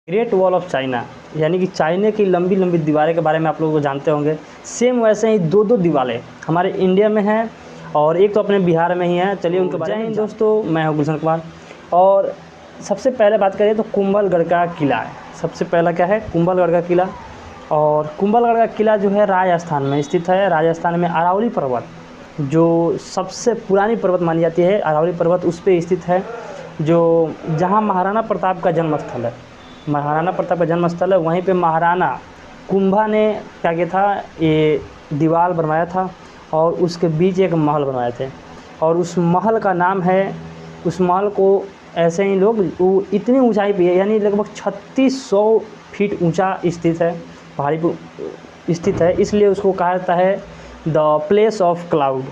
Great wall of China यानी कि China की लंबी लंबी दीवारें के बारे में आप लोग को जानते होंगे। सेम वैसे ही दो दीवारें हमारे इंडिया में हैं और एक तो अपने बिहार में ही है। चलिए उनके बारे में। दोस्तों, मैं हूं गुलशन कुमार और सबसे पहले बात करें तो कुंभलगढ़ का किला है। सबसे पहला क्या है? कुंभलगढ़ का किला। और कुंभलगढ़ का किला जो है राजस्थान में स्थित है। राजस्थान में अरावली पर्वत, जो सबसे पुरानी पर्वत मानी जाती है, अरावली पर्वत उस पर स्थित है, जो जहाँ महाराणा प्रताप का जन्मस्थल है। महाराणा प्रताप का जन्मस्थल है, वहीं पे महाराणा कुंभा ने क्या किया था, ये दीवार बनवाया था और उसके बीच एक महल बनवाए थे। और उस महल का नाम है, उस महल को ऐसे ही लोग, वो इतनी ऊंचाई पे है, यानी लगभग 3600 फीट ऊंचा स्थित है, पहाड़ी पर स्थित है, इसलिए उसको कहा जाता है द प्लेस ऑफ क्लाउड,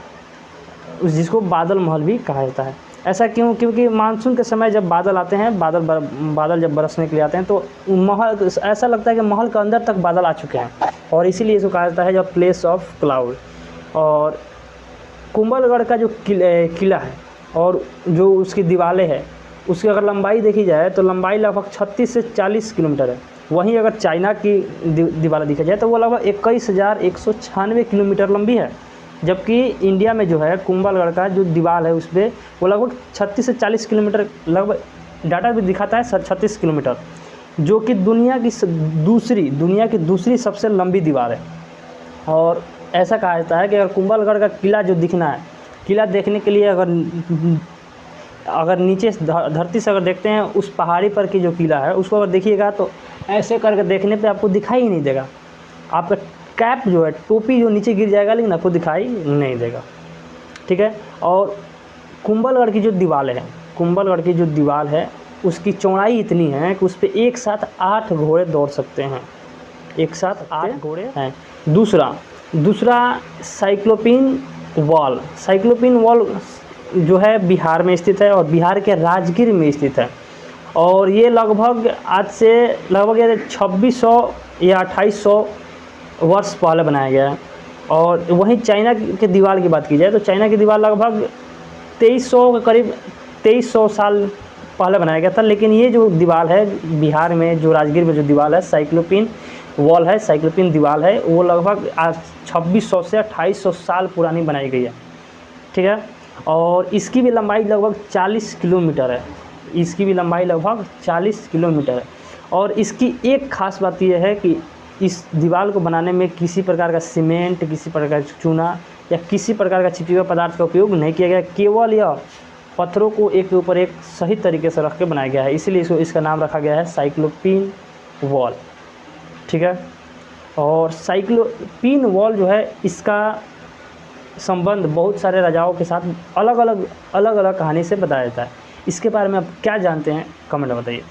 जिसको बादल महल भी कहा जाता है। ऐसा क्यों? क्योंकि मानसून के समय जब बादल आते हैं, बादल जब बरसने के लिए आते हैं तो महल, ऐसा लगता है कि महल के अंदर तक बादल आ चुके हैं, और इसीलिए इसको कहा जाता है द प्लेस ऑफ क्लाउड। और कुंभलगढ़ का जो किला है और जो उसकी दीवारें हैं, उसकी अगर लंबाई देखी जाए तो लंबाई लगभग 36 से 40 किलोमीटर है। वहीं अगर चाइना की दीवारें देखा जाए तो वो लगभग 21,196 किलोमीटर लंबी है। जबकि इंडिया में जो है कुंभलगढ़ का जो दीवार है उस पर वो लगभग 36 से 40 किलोमीटर, लगभग डाटा भी दिखाता है 36 किलोमीटर, जो कि दुनिया की दूसरी सबसे लंबी दीवार है। और ऐसा कहा जाता है कि अगर कुंभलगढ़ का किला जो दिखना है, किला देखने के लिए अगर नीचे धरती से अगर देखते हैं, उस पहाड़ी पर की जो किला है उसको अगर देखिएगा तो ऐसे करके देखने पे आपको दिखाई ही नहीं देगा। आपका कैप जो है, टोपी जो नीचे गिर जाएगा, लेकिन आपको दिखाई नहीं देगा। ठीक है। और कुंभलगढ़ की जो दीवार है उसकी चौड़ाई इतनी है कि उस पर एक साथ 8 घोड़े दौड़ सकते हैं। एक साथ 8 घोड़े हैं। दूसरा साइक्लोपिन वॉल जो है बिहार में स्थित है और बिहार के राजगीर में स्थित है। और ये लगभग आज से लगभग 2600 या 2800 वर्ष पहले बनाया गया है। और वहीं चाइना के दीवार की बात की जाए तो चाइना की दीवार लगभग 2300 के करीब 2300 साल पहले बनाया गया था। लेकिन ये जो दीवार है बिहार में, जो राजगीर में जो दीवार है, साइक्लोपिन दीवार है, वो लगभग आज 2600 से 2800 साल पुरानी बनाई गई है। ठीक है। और इसकी भी लंबाई लगभग 40 किलोमीटर है। और इसकी एक खास बात यह है कि इस दीवार को बनाने में किसी प्रकार का सीमेंट, किसी प्रकार का चूना या किसी प्रकार का चिपचिपा पदार्थ का उपयोग नहीं किया गया। केवल यह पत्थरों को एक के ऊपर एक सही तरीके से रख के बनाया गया है, इसीलिए इसका नाम रखा गया है साइक्लोपिन वॉल। ठीक है। और साइक्लोपिन वॉल जो है, इसका संबंध बहुत सारे राजाओं के साथ अलग अलग कहानी से बताया जाता है। इसके बारे में आप क्या जानते हैं, कमेंट में बताइए।